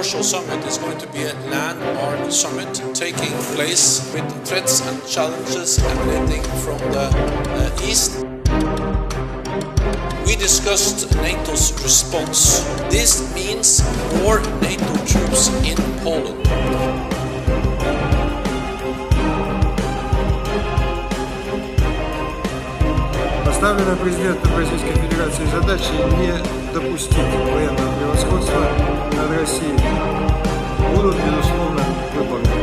Warsaw Summit is going to be a landmark summit taking place with threats and challenges emanating from the East. We discussed NATO's response. This means more NATO troops in Poland. Поставлена президентом Российской Федерации задача не допустить военного превосходства над Россией будут, безусловно, выполнены.